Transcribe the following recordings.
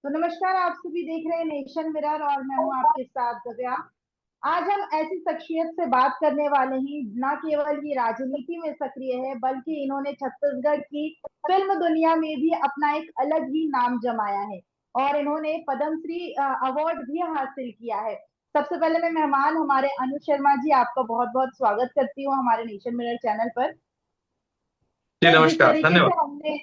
तो नमस्कार, आप सभी देख रहे हैं नेशन मिरर और मैं हूं आपके साथ गव्या। आज हम ऐसी शख्सियत से बात करने वाले हैं, न केवल ये राजनीति में सक्रिय है बल्कि इन्होंने छत्तीसगढ़ की फिल्म दुनिया में भी अपना एक अलग ही नाम जमाया है और इन्होंने पद्मश्री अवार्ड भी हासिल किया है। सबसे पहले मैं मेहमान हमारे अनु शर्मा जी, आपका बहुत बहुत स्वागत करती हूँ हमारे नेशन मिरर चैनल पर। जी सर, जिस नमस्कार, तरीके धन्यवाद। से हमने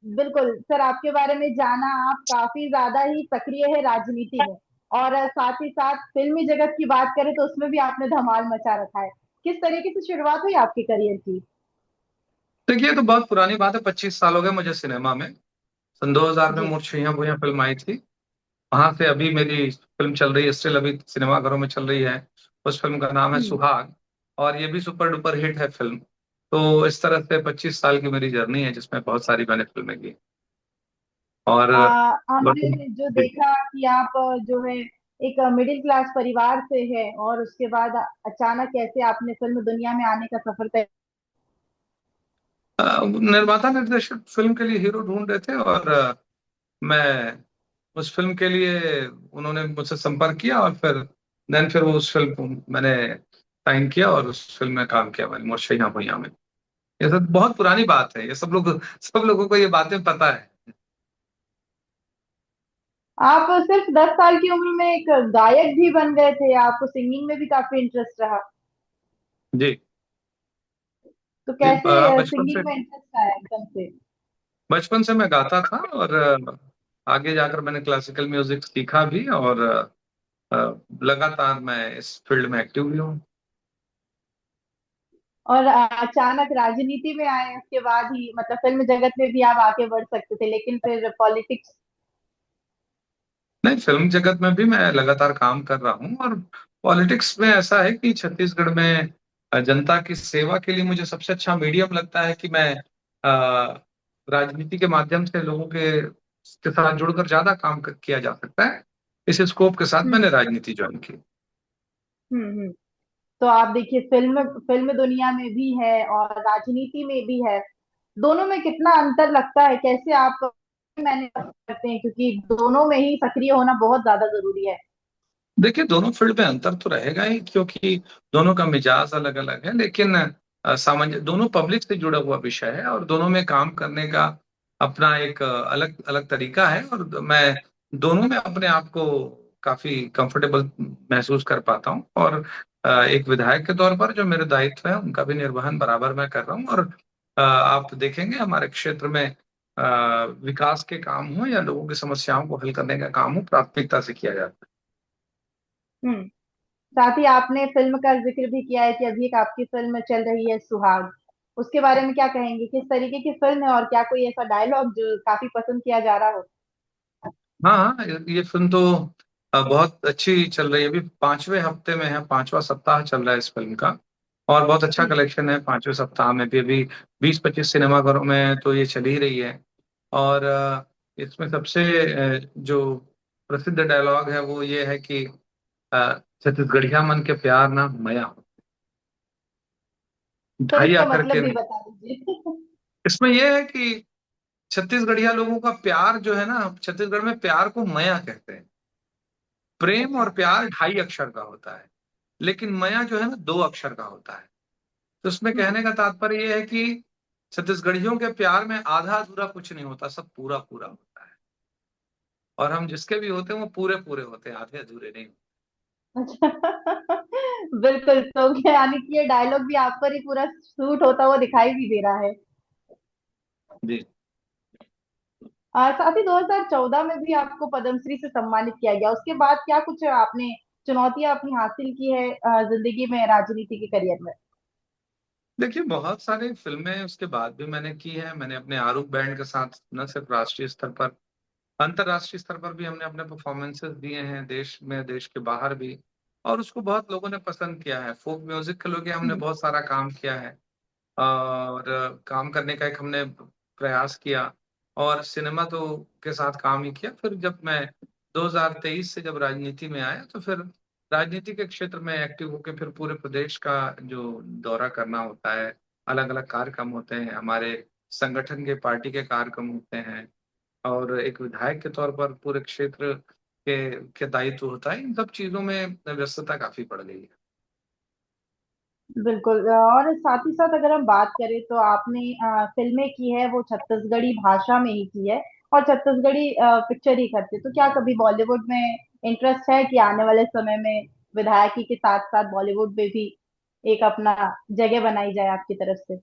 बिल्कुल सर आपके बारे में जाना, आप काफी ज्यादा ही सक्रिय है राजनीति में और साथ ही साथ फिल्मी जगत की बात करें तो उसमें भी आपने धमाल मचा रखा है। किस तरीके से शुरुआत हुई आपके करियर की? देखिए, ये तो बहुत पुरानी बात है। 25 साल हो गए मुझे सिनेमा में। सन 2000 में जी। मुर्शियां भुइयां फिल्म आई थी। वहां से अभी मेरी फिल्म चल रही है, स्टिल अभी सिनेमाघरों में चल रही है। उस फिल्म का नाम है हम्म। सुहाग। और ये भी सुपर डुपर हिट है फिल्म। तो इस तरह से 25 साल की मेरी जर्नी है, जिसमें बहुत सारी मैंने फिल्में की। और हमने जो जी। देखा कि आप जो है एक मिडिल क्लास परिवार से है और उसके बाद अचानक कैसे आपने फिल्म दुनिया में आने का सफर तय। निर्माता निर्देशक फिल्म के लिए हीरो ढूंढ रहे थे, और मैं उस फिल्म के लिए, उन्होंने मुझसे संपर्क किया, और फिर वो उस फिल्म को मैंने साइन किया और उस फिल्म में काम किया मैंने, मुर्शियां भुइयां में। ये सब बहुत पुरानी बात है, ये सब लोगों को ये बातें पता है। आप सिर्फ 10 साल की उम्र में एक गायक भी बन गए थे, आपको सिंगिंग में भी काफी इंटरेस्ट रहा। जी। तो जी, कैसे बचपन से सिंगिंग में इंटरेस्ट आया एकदम से? बचपन से मैं गाता था, और आगे जाकर मैंने क्लासिकल म्यूजिक सीखा भी, और लगातार मैं इस फील्ड में एक्टिव भी हूँ। और अचानक राजनीति में आए उसके बाद ही मतलब फिल्म जगत में भी आप आगे बढ़ सकते थे, लेकिन फिर पॉलिटिक्स। नहीं, फिल्म जगत में भी मैं लगातार काम कर रहा हूँ। और पॉलिटिक्स में ऐसा है कि छत्तीसगढ़ में जनता की सेवा के लिए मुझे सबसे अच्छा मीडियम लगता है कि मैं राजनीति के माध्यम से लोगों के साथ जुड़कर ज्यादा किया जा सकता है। इस स्कोप के साथ हम्म। मैंने राजनीति ज्वाइन की। हम्म। तो आप देखिए, फिल्म फिल्म दुनिया में भी है और राजनीति में भी है। दोनों में कितना अंतर लगता है, कैसे आप मैनेज करते हैं, क्योंकि दोनों में ही सक्रिय होना बहुत ज्यादा जरूरी है। देखिए, दोनों फील्ड में अंतर तो रहेगा ही, क्योंकि दोनों का मिजाज अलग अलग है। लेकिन सामान्य दोनों पब्लिक से जुड़ा हुआ विषय है, और दोनों में काम करने का अपना एक अलग अलग तरीका है। और मैं दोनों में अपने आप को काफी कंफर्टेबल महसूस कर पाता हूँ। और एक विधायक के तौर पर जो मेरे दायित्व है, उनका भी निर्वहन बराबर मैं कर रहा हूँ। और आप देखेंगे हमारे क्षेत्र में विकास के काम हो या लोगों की समस्याओं को हल करने का काम हो, प्राथमिकता से किया जाता हम्म। साथ ही आपने फिल्म का जिक्र भी किया है कि अभी एक आपकी फिल्म चल रही है सुहाग। उसके बारे में क्या कहेंगे, किस तरीके की फिल्म है और क्या कोई ऐसा डायलॉग जो काफी पसंद किया जा रहा हो? है। हाँ हाँ, ये फिल्म तो बहुत अच्छी चल रही है। अभी 5वें हफ्ते में है, 5वां सप्ताह चल रहा है इस फिल्म का। और बहुत अच्छा हम्म। कलेक्शन है 5वें सप्ताह में भी। अभी 20-25 सिनेमाघरों में तो ये चल ही रही है। और इसमें सबसे जो प्रसिद्ध डायलॉग है वो ये है कि छत्तीसगढ़िया मन के प्यार ना मया हो, तो ढाई इसका आखर मतलब के भी नहीं। बता दीजिए। इसमें यह है कि छत्तीसगढ़िया लोगों का प्यार जो है ना, छत्तीसगढ़ में प्यार को मया कहते हैं। प्रेम और अच्छा। प्यार 2.5 अक्षर का होता है, लेकिन मया जो है ना 2 अक्षर का होता है। तो उसमें हम्म। कहने का तात्पर्य यह है कि छत्तीसगढ़ियों के प्यार में आधा अधूरा कुछ नहीं होता, सब पूरा पूरा होता है। और हम जिसके भी होते हैं वो पूरे पूरे होते हैं, आधे अधूरे नहीं। अच्छा। बिल्कुल, तो यानी कि ये डायलॉग भी आप पर ही पूरा सूट होता हुआ दिखाई भी दे रहा है। जी। साथ ही 2014 में भी आपको पद्मश्री से सम्मानित किया गया। उसके बाद क्या कुछ आपने चुनौतियां अपनी हासिल की है जिंदगी में, राजनीति के करियर में? देखिए, बहुत सारी फिल्में उसके बाद भी मैंने की है। मैंने अपने आरूप बैंड के साथ न सिर्फ राष्ट्रीय स्तर पर, अंतर्राष्ट्रीय स्तर पर भी हमने अपने परफॉर्मेंसेस दिए हैं, देश में देश के बाहर भी। और उसको बहुत लोगों ने पसंद किया है। फोक म्यूजिक के लिए हमने हम्म। बहुत सारा काम किया है, और काम करने का एक हमने प्रयास किया। और सिनेमा तो के साथ काम ही किया। फिर जब मैं 2023 से जब राजनीति में आया, तो फिर राजनीति के क्षेत्र में एक्टिव होकर फिर पूरे प्रदेश का जो दौरा करना होता है, अलग अलग कार्यक्रम होते हैं हमारे संगठन के, पार्टी के कार्यक्रम होते हैं। और एक विधायक के तौर पर पूरे क्षेत्र के दायित्व होता है, इन सब चीजों में व्यस्तता काफी बढ़ गई है। बिल्कुल। और साथ ही साथ अगर हम बात करें तो आपने फिल्में की है वो छत्तीसगढ़ी भाषा में ही की है, और छत्तीसगढ़ी पिक्चर ही करते, तो क्या कभी बॉलीवुड में इंटरेस्ट है कि आने वाले समय में विधायकी के साथ साथ बॉलीवुड में भी एक अपना जगह बनाई जाए आपकी तरफ से?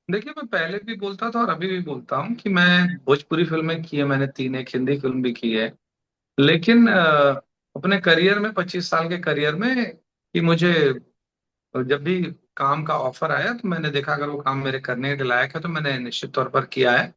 देखिए, मैं पहले भी बोलता था और अभी भी बोलता हूँ कि मैं भोजपुरी फिल्में की है, मैंने 3 एक हिंदी फिल्म भी की है। लेकिन अपने करियर में, 25 साल के करियर में, कि मुझे जब भी काम का ऑफर आया तो मैंने देखा अगर वो काम मेरे करने के लायक है तो मैंने निश्चित तौर पर किया है।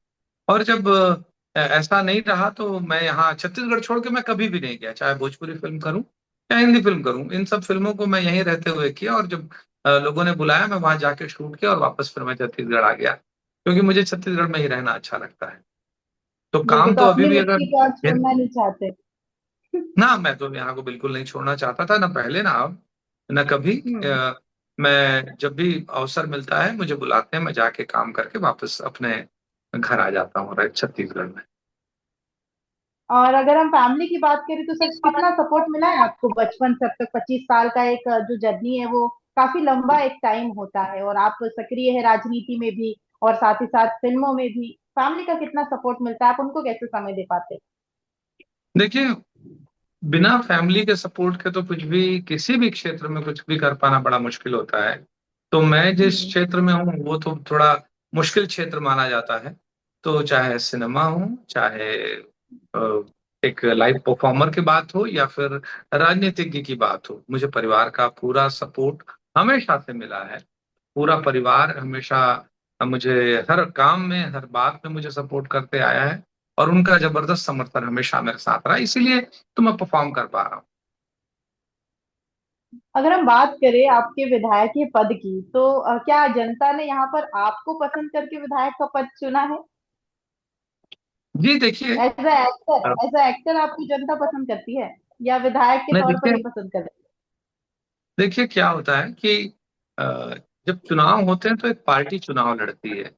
और जब ऐसा नहीं रहा तो मैं यहाँ छत्तीसगढ़ छोड़ के मैं कभी भी नहीं गया, चाहे भोजपुरी फिल्म करूं या हिंदी फिल्म करूं। इन सब फिल्मों को मैं यहीं रहते हुए किया, और जब लोगों ने बुलाया मैं वहां जाके शूट किया और वापस फिर मैं छत्तीसगढ़ आ गया, क्योंकि मुझे छत्तीसगढ़ में ही रहना अच्छा लगता है। तो बिल्कुल, काम तो तो अभी अपनी भी मिट्टी को आप अगर छोड़ना नहीं चाहते। ना, मैं तो यहाँ को बिल्कुल नहीं छोड़ना चाहता था, ना पहले ना अब, ना कभी। हम्म। मैं जब भी अवसर मिलता है मुझे बुलाते हैं, मैं जाके काम करके वापस अपने घर आ जाता हूँ छत्तीसगढ़ में। और अगर हम फैमिली की बात करें तो सर कितना सपोर्ट मिला है आपको बचपन से अब तक? 25 साल का एक जो जर्नी है वो काफी लंबा एक टाइम होता है, और आप सक्रिय है राजनीति में भी और साथ ही साथ फिल्मों में भी। फैमिली का कितना सपोर्ट मिलता है, आप उनको कैसे समय दे पाते? देखिए, बिना फैमिली के सपोर्ट के तो कुछ भी, किसी भी क्षेत्र में कुछ भी कर पाना बड़ा मुश्किल होता है। तो मैं जिस हम्म। क्षेत्र में हूँ वो तो थोड़ा मुश्किल क्षेत्र माना जाता है। तो चाहे सिनेमा हो, चाहे अ, एक लाइव परफॉर्मर की बात हो, या फिर राजनीतिज्ञ की बात हो, मुझे परिवार का पूरा सपोर्ट हमेशा से मिला है। पूरा परिवार हमेशा मुझे हर काम में, हर बात में मुझे सपोर्ट करते आया है, और उनका जबरदस्त समर्थन हमेशा मेरे साथ रहा, इसीलिए तो मैं परफॉर्म कर पा रहा हूँ। अगर हम बात करें आपके विधायक पद की, तो क्या जनता ने यहाँ पर आपको पसंद करके विधायक का पद चुना है? जी देखिए, एज अ एक्टर आपको जनता पसंद करती है, या विधायक के नहीं तौर पर देखिए, ही पसंद कर रहे देखिए क्या होता है कि अ, जब चुनाव होते हैं तो एक पार्टी चुनाव लड़ती है,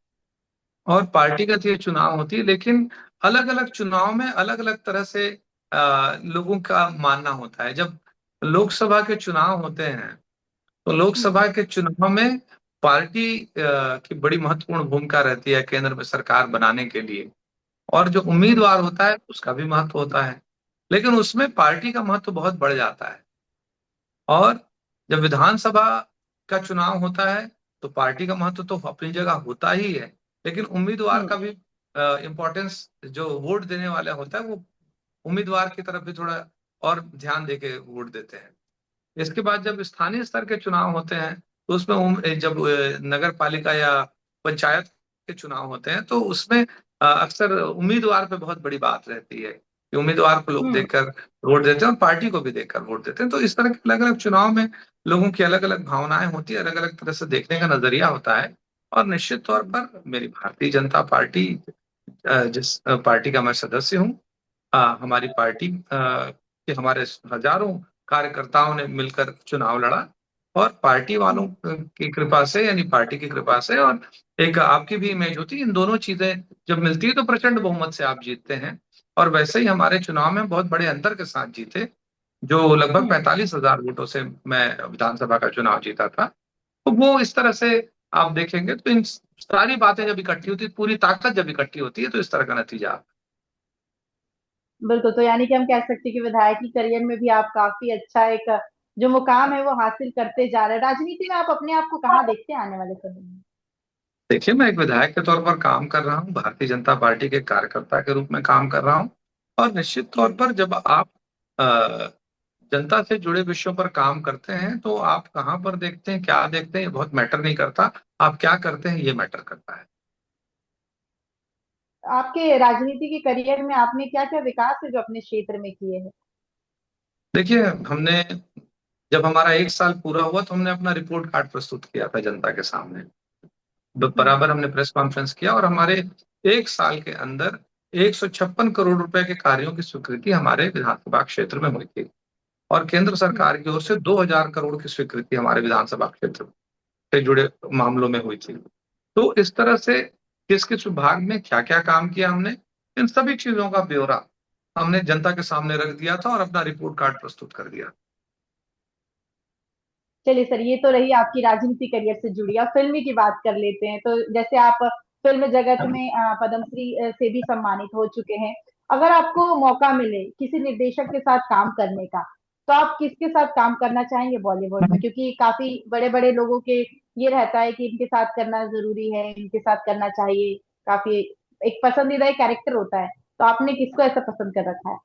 और पार्टीगत ये चुनाव होती है, लेकिन अलग अलग चुनाव में अलग अलग तरह से लोगों का मानना होता है। जब लोकसभा के चुनाव होते हैं तो हैं? लोकसभा के चुनाव में पार्टी की बड़ी महत्वपूर्ण भूमिका रहती है केंद्र में सरकार बनाने के लिए, और जो हम्म। उम्मीदवार होता है उसका भी महत्व होता है, लेकिन उसमें पार्टी का महत्व बहुत बढ़ जाता है। और जब विधानसभा का चुनाव होता है तो पार्टी का महत्व तो अपनी जगह होता ही है, लेकिन उम्मीदवार हम्म। का भी इम्पोर्टेंस, जो वोट देने वाला होता है वो उम्मीदवार की तरफ भी थोड़ा और ध्यान देके वोट देते हैं। इसके बाद जब स्थानीय स्तर के चुनाव होते हैं तो उसमें जब नगर पालिका या पंचायत के चुनाव होते हैं तो उसमें अक्सर उम्मीदवार पे बहुत बड़ी बात रहती है कि उम्मीदवार को लोग हम्म। देखकर वोट देते हैं और पार्टी को भी देखकर वोट देते हैं। तो इस तरह के अलग अलग चुनाव में लोगों की अलग अलग भावनाएं होती है, अलग अलग तरह से देखने का नजरिया होता है। और निश्चित तौर हम्म। पर मेरी भारतीय जनता पार्टी, जिस पार्टी का मैं सदस्य हूँ, हमारी पार्टी के हमारे हजारों कार्यकर्ताओं ने मिलकर चुनाव लड़ा, और पार्टी वालों हम्म। की कृपा से, यानी पार्टी की कृपा से, और एक आपकी भी इमेज होती है, इन दोनों चीजें जब मिलती है तो प्रचंड बहुमत से आप जीतते हैं। और वैसे ही हमारे चुनाव में बहुत बड़े अंतर के साथ जीते, जो लगभग हम्म। 45,000 वोटों से मैं विधानसभा का चुनाव जीता था। तो वो इस तरह से आप देखेंगे तो इन सारी बातें जब इकट्ठी होती है, पूरी ताकत जब इकट्ठी होती है, तो इस तरह का नतीजा आता बिल्कुल, तो यानी कि हम कह सकते हैं कि विधायकी करियर में भी आप काफी अच्छा एक जो मुकाम है वो हासिल करते जा रहे हैं। राजनीति में आप अपने आप को कहाँ है। देखते हैं आने वाले समय में? देखिए, मैं एक विधायक के तौर पर काम कर रहा हूँ, भारतीय जनता पार्टी के कार्यकर्ता के रूप में काम कर रहा हूँ। और निश्चित तौर हम्म। पर जब आप अ, जनता से जुड़े विषयों पर काम करते हैं तो आप कहाँ पर देखते हैं, क्या देखते हैं, ये बहुत मैटर नहीं करता। आप क्या करते हैं ये मैटर करता है। आपके राजनीति के करियर में आपने क्या क्या विकास है जो अपने क्षेत्र में किए हैं? देखिए, हमने जब हमारा 1 साल पूरा हुआ तो हमने अपना रिपोर्ट कार्ड प्रस्तुत किया था जनता के सामने। हम्म। बराबर हमने प्रेस कॉन्फ्रेंस किया, और हमारे 1 साल के अंदर 156 करोड़ रुपए के कार्यों की स्वीकृति हमारे विधानसभा क्षेत्र में हुई थी, और केंद्र हम्म। सरकार की ओर से 2,000 करोड़ की स्वीकृति हमारे विधानसभा क्षेत्र से जुड़े मामलों में हुई थी। तो इस तरह से किस किस विभाग में क्या क्या काम किया हमने, इन सभी चीजों का ब्यौरा हमने जनता के सामने रख दिया था और अपना रिपोर्ट कार्ड प्रस्तुत कर दिया। चलिए सर, ये तो रही आपकी राजनीति करियर से जुड़ी। अब फिल्मी की बात कर लेते हैं। तो जैसे आप फिल्म जगत में पद्मश्री से भी सम्मानित हो चुके हैं। अगर आपको मौका मिले किसी निर्देशक के साथ काम करने का, तो आप किसके साथ काम करना चाहेंगे बॉलीवुड में? क्योंकि काफी बड़े बड़े लोगों के ये रहता है कि इनके साथ करना जरूरी है, इनके साथ करना चाहिए। काफी एक पसंदीदा एक कैरेक्टर होता है। तो आपने किसको ऐसा पसंद कर रखा है?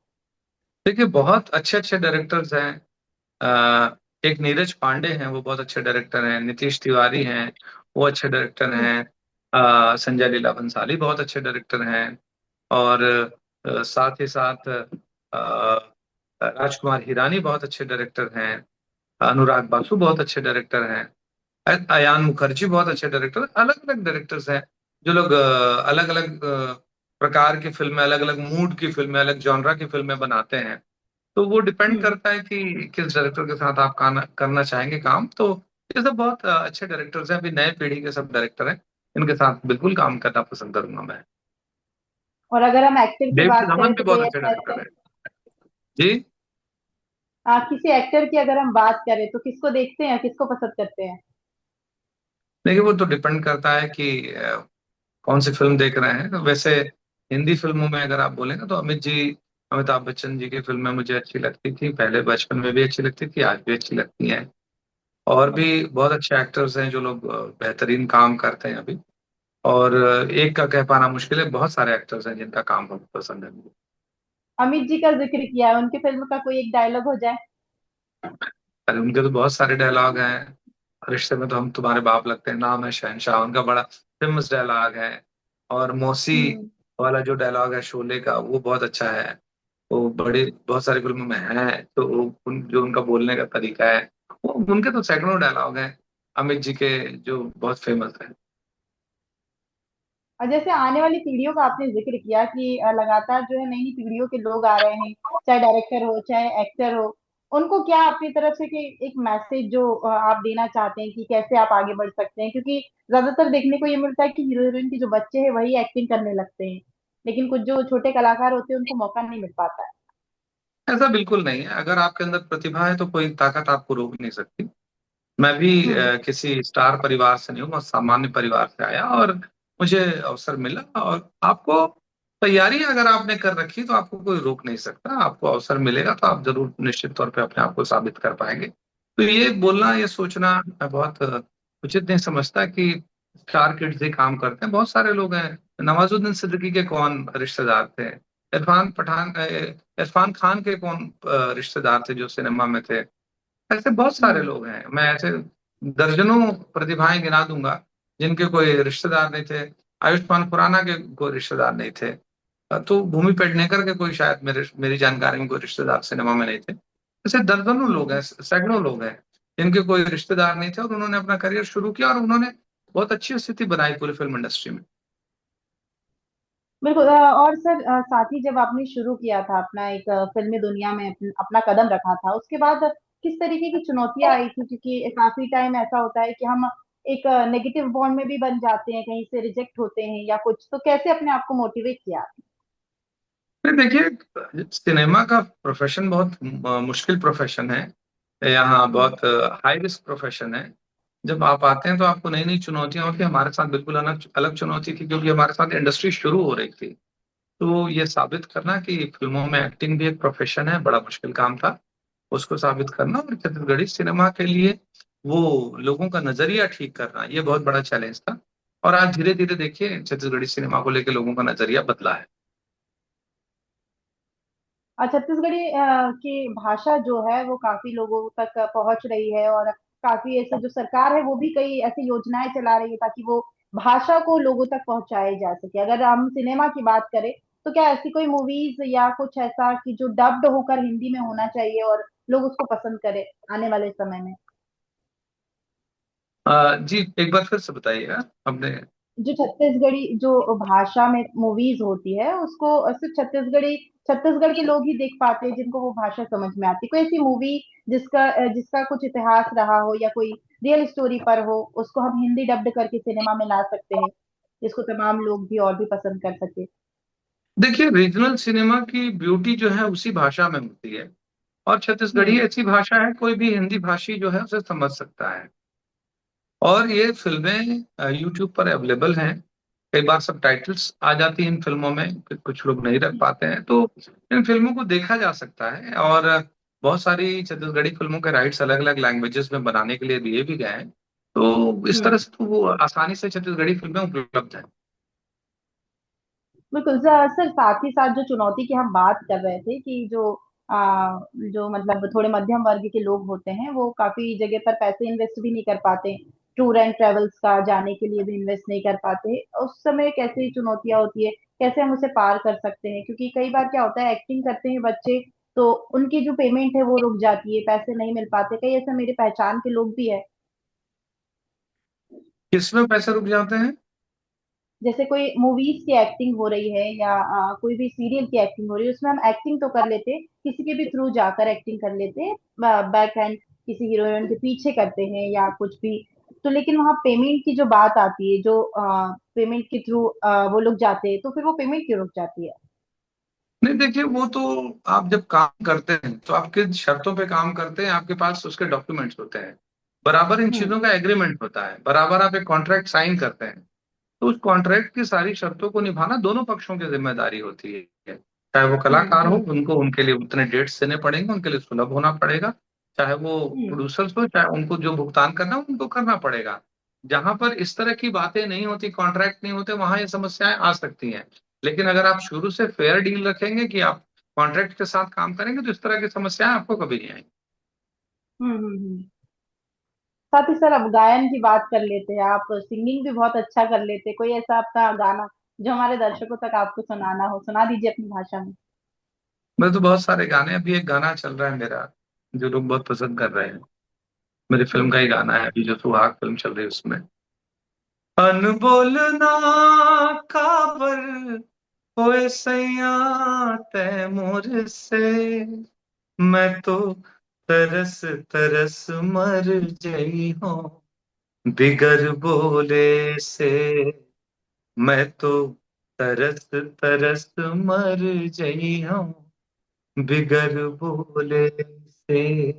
देखिए, बहुत अच्छे अच्छे डायरेक्टर्स हैं। एक नीरज पांडे हैं, वो बहुत अच्छे डायरेक्टर हैं। नीतीश तिवारी हैं, वो अच्छे डायरेक्टर हम्म। हैं। संजय लीला भंसाली बहुत अच्छे डायरेक्टर हैं। और साथ ही साथ राजकुमार हिरानी बहुत अच्छे डायरेक्टर हैं। अनुराग बासु बहुत अच्छे डायरेक्टर हैं। अयान मुखर्जी बहुत अच्छे डायरेक्टर। अलग अलग डायरेक्टर्स हैं जो लोग अलग अलग प्रकार की फिल्में, अलग अलग मूड की फिल्में, अलग जॉनरा की फिल्में बनाते हैं। तो वो डिपेंड हम्म। करता है कि किस डायरेक्टर के साथ आप करना चाहेंगे काम। तो ये सब बहुत अच्छे डायरेक्टर्स हैं, अभी नए पीढ़ी के सब डायरेक्टर हैं, इनके साथ बिल्कुल काम करना पसंद करूंगा मैं। और अगर हम एक्टर की डेविड बात धवन करें भी तो बहुत कोई अच्छे ऐसा डायरेक्टर एक्टर, है। जी। किसी एक्टर की अगर हम बात करें तो किसको देखते हैं, किसको पसंद करते हैं? देखिए, वो तो डिपेंड करता है कि कौन सी फिल्म देख रहे हैं। तो वैसे हिंदी फिल्मों में अगर आप बोलेंगे तो अमित जी, अमिताभ बच्चन जी की फिल्में मुझे अच्छी लगती थी, पहले बचपन में भी अच्छी लगती थी, आज भी अच्छी लगती हैं। और भी बहुत अच्छे एक्टर्स हैं जो लोग बेहतरीन काम करते हैं अभी। और एक का कह पाना मुश्किल है, बहुत सारे एक्टर्स हैं जिनका काम बहुत पसंद है मुझे। अमित जी का जिक्र किया है, उनकी फिल्म का कोई एक डायलॉग हो जाए। अरे, उनके तो बहुत सारे डायलॉग हैं। रिश्ते में तो हम तुम्हारे बाप लगते हैं, नाम है शहनशाह, उनका बड़ा फेमस डायलॉग है। और मौसी हम्म। वाला जो डायलॉग है शोले का, वो बहुत अच्छा है। वो बड़ी बहुत सारी फिल्मों में है, तो जो उनका बोलने का तरीका है, वो उनके तो सैकड़ों डायलॉग हैं अमित जी के, जो बहुत फेमस है। और जैसे आने वाली पीढ़ियों का आपने जिक्र किया कि लगातार जो है नई नई पीढ़ियों के लोग आ रहे हैं, चाहे डायरेक्टर हो चाहे एक्टर हो। उनको क्या अपनी तरफ से कि एक मैसेज जो आप देना चाहते हैं कि कैसे आप आगे बढ़ सकते हैं? क्योंकि ज्यादातर देखने को ये मिलता है कि हीरो हीरोइन के जो बच्चे हैं वही एक्टिंग करने लगते हैं, लेकिन कुछ जो छोटे कलाकार होते हैं उनको मौका नहीं मिल पाता है। ऐसा बिल्कुल नहीं है। अगर आपके अंदर प्रतिभा है तो कोई ताकत आपको रोक नहीं सकती। मैं भी हम्म। किसी स्टार परिवार से नहीं हूँ, मैं सामान्य परिवार से आया और मुझे अवसर मिला। और आपको तैयारी अगर आपने कर रखी तो आपको कोई रोक नहीं सकता। आपको अवसर मिलेगा तो आप जरूर निश्चित तौर पे अपने आप को साबित कर पाएंगे। तो ये बोलना, ये सोचना मैं बहुत उचित नहीं समझता कि स्टार किड्स ही काम करते हैं। बहुत सारे लोग हैं। नवाजुद्दीन सिद्दीकी के कौन रिश्तेदार थे? इरफान खान के कौन रिश्तेदार थे जो सिनेमा में थे? ऐसे बहुत सारे हम्म। लोग हैं। मैं ऐसे दर्जनों प्रतिभाएं गिना दूंगा जिनके कोई रिश्तेदार नहीं थे। आयुष्मान खुराना के कोई रिश्तेदार नहीं थे। तो भूमि पेडनेकर के कोई शायद मेरी जानकारी में कोई रिश्तेदार सिनेमा में नहीं थे। ऐसे दर्जनों लोग हम्म। हैं, सैकड़ों लोग हैं जिनके कोई रिश्तेदार नहीं थे और उन्होंने अपना करियर शुरू किया और उन्होंने बहुत अच्छी स्थिति बनाई पूरी फिल्म इंडस्ट्री में। बिल्कुल। और सर, साथ ही जब आपने शुरू किया था अपना एक फिल्मी दुनिया में अपना कदम रखा था, उसके बाद किस तरीके की चुनौतियां आई थी? क्योंकि काफी टाइम ऐसा होता है कि हम एक नेगेटिव बॉन्ड में भी बन जाते हैं, कहीं से रिजेक्ट होते हैं या कुछ। तो कैसे अपने आप को मोटिवेट किया? फिर देखिए, सिनेमा का प्रोफेशन बहुत मुश्किल प्रोफेशन है। यहाँ हम्म। बहुत हाई रिस्क प्रोफेशन है। जब आप आते हैं तो आपको नई नई चुनौतियां होती हैं। हमारे साथ बिल्कुल अलग अलग चुनौती थी, क्योंकि हमारे साथ इंडस्ट्री शुरू हो रही थी। तो ये साबित करना कि फिल्मों में एक्टिंग भी एक प्रोफेशन है, बड़ा मुश्किल काम था। उसको साबित करना और छत्तीसगढ़ी सिनेमा के लिए वो लोगों का नजरिया ठीक करना, ये बहुत बड़ा चैलेंज था। और आज धीरे धीरे देखिए, छत्तीसगढ़ी सिनेमा को लेकर लोगों का नजरिया बदला है। और छत्तीसगढ़ी की भाषा जो है वो काफी लोगों तक पहुंच रही है। और काफी ऐसे जो सरकार है वो भी कई ऐसी योजनाएं चला रही है ताकि वो भाषा को लोगों तक पहुंचाई जा सके। अगर हम सिनेमा की बात करें तो क्या ऐसी कोई मूवीज या कुछ ऐसा कि जो डब्ड होकर हिंदी में होना चाहिए और लोग उसको पसंद करें आने वाले समय में? जी, एक बार फिर से बताइएगा आपने। जो छत्तीसगढ़ी जो भाषा में मूवीज होती है उसको सिर्फ छत्तीसगढ़ के लोग ही देख पाते हैं, जिनको वो भाषा समझ में आती है। कोई ऐसी मूवी जिसका कुछ इतिहास रहा हो या कोई रियल स्टोरी पर हो, उसको हम हिंदी डब्ड करके सिनेमा में ला सकते हैं, जिसको तमाम लोग भी और भी पसंद कर सके। देखिए, रीजनल सिनेमा की ब्यूटी जो है उसी भाषा में होती है, और छत्तीसगढ़ी हम्म। ऐसी भाषा है कोई भी हिंदी भाषी जो है उसे समझ सकता है। और ये फिल्में यूट्यूब पर अवेलेबल हैं। कई बार सब टाइटल्स आ जाती हैं इन फिल्मों में, कुछ लोग नहीं रख पाते हैं, तो इन फिल्मों को देखा जा सकता है। और बहुत सारी छत्तीसगढ़ी फिल्मों के राइट्स अलग अलग लैंग्वेजेस में बनाने के लिए दिए भी गए हैं, तो इस तरह हम्म। से तो वो आसानी से छत्तीसगढ़ी फिल्में उपलब्ध हैं। बिल्कुल सर सर, साथ ही साथ जो चुनौती की हम बात कर रहे थे कि जो मतलब थोड़े मध्यम वर्ग के लोग होते हैं वो काफी जगह पर पैसे इन्वेस्ट भी नहीं कर पाते, टूर एंड ट्रेवल्स का जाने के लिए भी इन्वेस्ट नहीं कर पाते, उस समय कैसे चुनौतियां होती है, कैसे हम उसे पार कर सकते हैं? क्योंकि कई बार क्या होता है, एक्टिंग करते हैं बच्चे तो उनकी जो पेमेंट है वो रुक जाती है, पैसे नहीं मिल पाते, कई ऐसे मेरे पहचान के लोग भी है। किसमें पैसे रुक जाते हैं? जैसे कोई मूवीज की एक्टिंग हो रही है या कोई भी सीरियल की एक्टिंग हो रही है, उसमें हम एक्टिंग तो कर लेते, किसी के भी थ्रू जाकर एक्टिंग कर लेते, बैक एंड किसी हीरोइन के पीछे करते हैं या कुछ भी, तो लेकिन वहाँ पेमेंट की जो बात आती है, जो पेमेंट के थ्रू वो लोग जाते हैं, तो फिर वो पेमेंट क्यों रुक जाती है? नहीं, देखिए, वो तो आप जब काम करते हैं तो आपके शर्तों पे काम करते हैं, आपके पास उसके डॉक्यूमेंट्स होते हैं, बराबर इन हम्म। चीजों का एग्रीमेंट होता है, बराबर आप एक कॉन्ट्रैक्ट साइन करते हैं। तो उस कॉन्ट्रैक्ट की सारी शर्तों को निभाना दोनों पक्षों की जिम्मेदारी होती है। चाहे वो हम्म। कलाकार हो, हम्म। उनको उनके लिए उतने डेट्स देने पड़ेंगे, उनके लिए सुलभ होना पड़ेगा। चाहे वो हम्म। प्रोड्यूसर्स हो, चाहे उनको जो भुगतान करना है उनको करना पड़ेगा। जहां पर इस तरह की बातें नहीं होती, कॉन्ट्रैक्ट नहीं होते, वहां ये समस्याएं आ सकती हैं। लेकिन अगर आप शुरू से फेयर डील रखेंगे कि आप कॉन्ट्रैक्ट के साथ काम करेंगे, तो इस तरह की समस्याएं आपको कभी नहीं आएंगी। हम्म। साथ ही सर अब गायन की बात कर लेते हैं, आप सिंगिंग भी बहुत अच्छा कर लेते हैं, कोई ऐसा आपका गाना जो हमारे दर्शकों तक आपको सुनाना हो, सुना दीजिए अपनी भाषा में। मेरे तो बहुत सारे गाने, अभी एक गाना चल रहा है मेरा जो लोग बहुत पसंद कर रहे हैं। मेरी फिल्म हम्म। का ही गाना है, अभी जो सुहाग फिल्म चल रही है उसमें। अनबोल ना काबर होए सैया तैमूर से, मैं तो तरस तरस मर गई हूँ बिगर बोले से, मैं तो तरस तरस मर गई हूँ बिगर बोले से।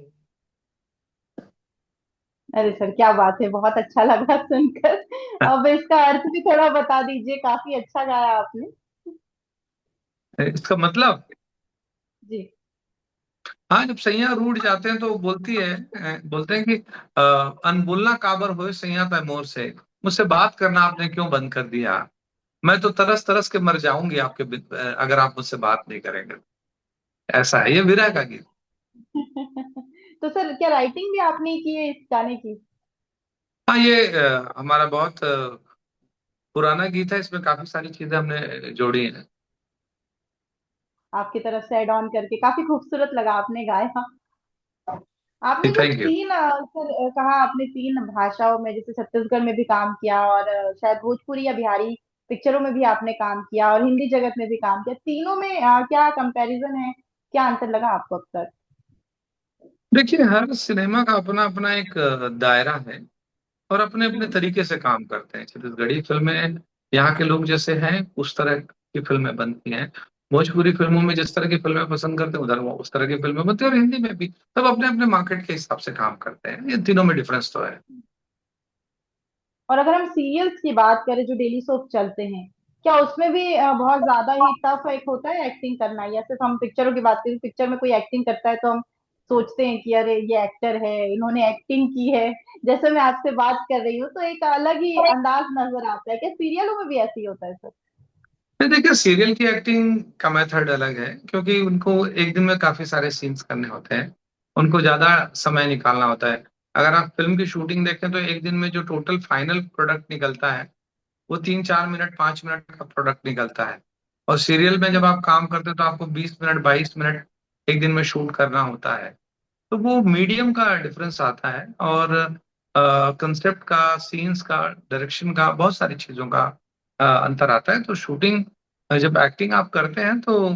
अरे सर क्या बात है, बहुत अच्छा लगा सुनकर। अब इसका अर्थ भी थोड़ा बता दीजिए, काफी अच्छा गाया आपने। इसका मतलब, जी। हाँ, जब सैया रूठ जाते हैं तो वो बोलती है, बोलते हैं कि अनबोलना काबर होए सैया तैमूर से, मुझसे बात करना आपने क्यों बंद कर दिया, मैं तो तरस तरस के मर जाऊंगी अगर आप मुझसे बात नहीं करेंगे। ऐसा है, ये विरह का गीत। तो सर क्या राइटिंग भी आपने ही की है इस गाने की? हाँ, ये हमारा बहुत पुराना गीत है, इसमें काफी सारी चीजें हमने जोड़ी हैं। आपकी तरफ से एड ऑन करके काफी खूबसूरत लगा, आपने गाया। आपने जो थैंक यू। तीन सर कहा, आपने तीन भाषाओं में, जैसे छत्तीसगढ़ में भी काम किया और शायद भोजपुरी या बिहारी पिक्चरों में भी आपने काम किया और हिंदी जगत में भी काम किया, तीनों में क्या कंपैरिजन है, क्या अंतर लगा आपको अब तक? देखिए, हर सिनेमा का अपना अपना एक दायरा है, और अपने अपने हम्म। तरीके से काम करते हैं। छत्तीसगढ़ी फिल्में यहाँ के लोग जैसे हैं उस तरह की फिल्में बनती हैं। भोजपुरी फिल्मों में जिस तरह की फिल्में पसंद करते हैं, उधर वो उस तरह की फिल्में बनती हैं, और हिंदी में भी सब अपने अपने मार्केट के हिसाब से काम करते हैं। ये तीनों में डिफरेंस तो है। और अगर हम सीरियल्स की बात करें जो डेली सोप चलते हैं, क्या उसमें भी बहुत ज्यादा ही टफ एक होता है एक्टिंग करना, या सिर्फ हम पिक्चरों की बात करें, पिक्चर में कोई एक्टिंग करता है तो हम सोचते हैं कि अरे ये एक्टर है, इन्होंने एक्टिंग की है, जैसे मैं आपसे बात कर रही हूँ तो एक अलग ही अंदाज नजर आता है, क्या सीरियलों में भी ऐसे ही होता है सर? नहीं, देखिए, सीरियल की एक्टिंग का मेथड अलग है, क्योंकि उनको एक दिन में काफी सारे सीन्स करने होते हैं, उनको ज्यादा समय निकालना होता है। अगर आप फिल्म की शूटिंग देखें तो एक दिन में जो टोटल फाइनल प्रोडक्ट निकलता है वो 3-4 मिनट 5 मिनट का प्रोडक्ट निकलता है। और सीरियल में जब हम्म। आप काम करते हैं तो आपको 20 मिनट 22 मिनट एक दिन में शूट करना होता है। तो वो मीडियम का डिफरेंस आता है, और कंसेप्ट का, सीन्स का, डायरेक्शन का, बहुत सारी चीजों का अंतर आता है। तो शूटिंग, जब एक्टिंग आप करते हैं तो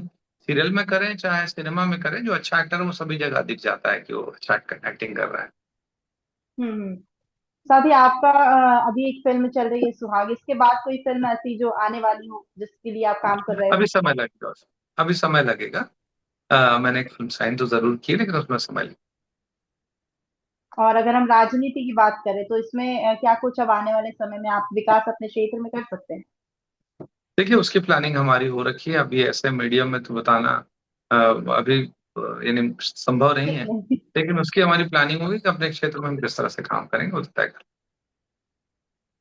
सीरियल में करें चाहे सिनेमा में करें, जो अच्छा एक्टर है वो सभी जगह दिख जाता है कि वो अच्छा एक्टिंग कर रहा है। हम्म। साथ ही आपका अभी एक फिल्म चल रही है सुहाग, इसके बाद कोई फिल्म ऐसी जो आने वाली हो जिसके लिए आप काम कर रहे हो? अभी समय लगेगा अभी समय लगेगा। मैंने एक फिल्म साइन तो जरूर की है, लेकिन उसमें समय लगेगा। और अगर हम राजनीति की बात करें तो इसमें क्या कुछ अब आने वाले समय में आप विकास अपने क्षेत्र में कर सकते हैं? देखिए, उसकी प्लानिंग हमारी हो रखी है। अभी ऐसे मीडियम में तो बताना अभी यानी संभव नहीं ठीक है, है। लेकिन उसकी हमारी प्लानिंग होगी कि अपने क्षेत्र में हम किस तरह से काम करेंगे, वो तय करेंगे।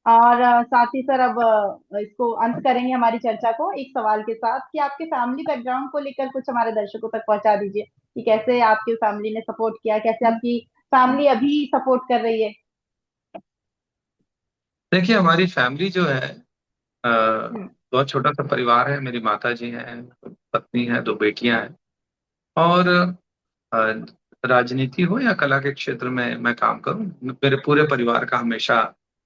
और साथ ही सर अब इसको अंत करेंगे हमारी चर्चा को एक सवाल के साथ कि आपके फैमिली बैकग्राउंड को लेकर कुछ हमारे दर्शकों तक पहुंचा दीजिए कि कैसे आपकी फैमिली ने सपोर्ट किया, कैसे आपकी फैमिली अभी सपोर्ट कर रही है। देखिए, हमारी फैमिली जो है हम्म। बहुत छोटा सा परिवार है। मेरी माता जी हैं, पत्नी है, दो बेटियां हैं। और अ, राजनीति हो या कला के क्षेत्र में मैं काम करूं, मेरे पूरे परिवार का हमेशा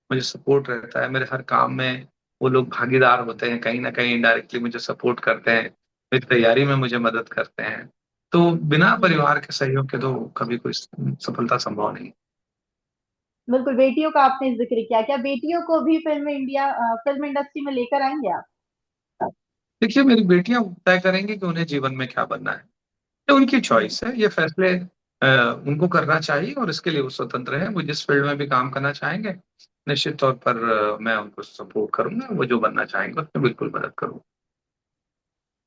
मुझे सपोर्ट रहता है। मेरे हर काम में वो लोग भागीदार होते हैं, कहीं ना कहीं इनडायरेक्टली मुझे सपोर्ट करते हैं, मेरी तैयारी में मुझे मदद करते हैं। तो बिना हम्म। परिवार के सहयोग के तो कभी कोई सफलता संभव नहीं। बिल्कुल, बेटियों का आपने जिक्र किया, क्या बेटियों को भी फिल्म इंडस्ट्री में लेकर आएंगे आप? देखिए, मेरी बेटियां तय करेंगी कि उन्हें जीवन में क्या बनना है। ये उनकी हम्म। चॉइस है, ये फैसले उनको करना चाहिए और इसके लिए वो स्वतंत्र है। वो जिस फील्ड में भी काम करना चाहेंगे, निश्चित तौर पर मैं उनको सपोर्ट करूंगा। वो जो बनना चाहेंगे उसमें बिल्कुल मदद करूंगा।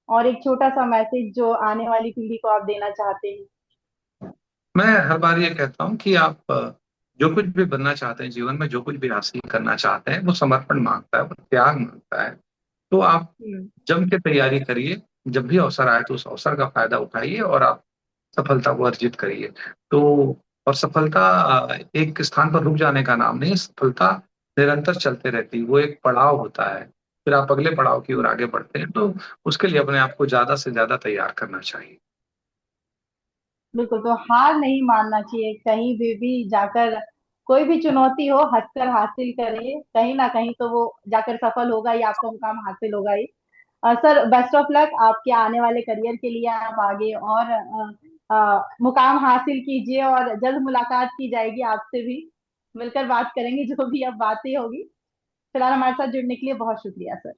और एक छोटा सा मैसेज जो आने वाली पीढ़ी को आप देना चाहते हैं? मैं हर बार ये कहता हूँ कि आप जो कुछ भी बनना चाहते हैं जीवन में, जो कुछ भी हासिल करना चाहते हैं, वो समर्पण मांगता है, वो त्याग मांगता है। तो आप हम्म। जम के तैयारी करिए। जब भी अवसर आए तो उस अवसर का फायदा उठाइए और आप सफलता को अर्जित करिए। तो और सफलता एक स्थान पर रुक जाने का नाम नहीं है। सफलता निरंतर चलते रहती है, वो एक पड़ाव होता है। फिर आप अगले पड़ाव की ओर आगे बढ़ते हैं, तो उसके लिए अपने आप को ज्यादा से ज्यादा तैयार करना चाहिए। बिल्कुल, तो हार नहीं मानना चाहिए, कहीं भी जाकर कोई भी चुनौती हो हंसकर हासिल करें, कहीं ना कहीं तो वो जाकर सफल होगा ही, आपका मुकाम हासिल होगा ही। सर, बेस्ट ऑफ लक आपके आने वाले करियर के लिए। आप आगे और मुकाम हासिल कीजिए और जल्द मुलाकात की जाएगी आपसे भी, मिलकर बात करेंगे जो भी अब बातें होगी। फिलहाल हमारे साथ जुड़ने के लिए बहुत शुक्रिया सर।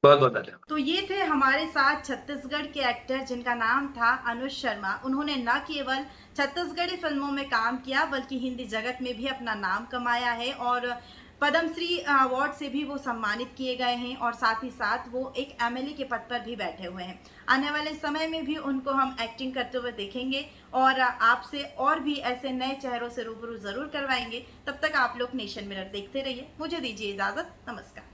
बहुत बहुत धन्यवाद। तो ये थे हमारे साथ छत्तीसगढ़ के एक्टर जिनका नाम था अनुज शर्मा। उन्होंने न केवल छत्तीसगढ़ी फिल्मों में काम किया बल्कि हिंदी जगत में भी अपना नाम कमाया है और पद्मश्री अवार्ड से भी वो सम्मानित किए गए हैं और साथ ही साथ वो एक एमएलए के पद पर भी बैठे हुए हैं। आने वाले समय में भी उनको हम एक्टिंग करते हुए देखेंगे और आपसे और भी ऐसे नए चेहरों से रूबरू जरूर करवाएंगे। तब तक आप लोग नेशन मिरर देखते रहिए। मुझे दीजिए इजाजत, नमस्कार।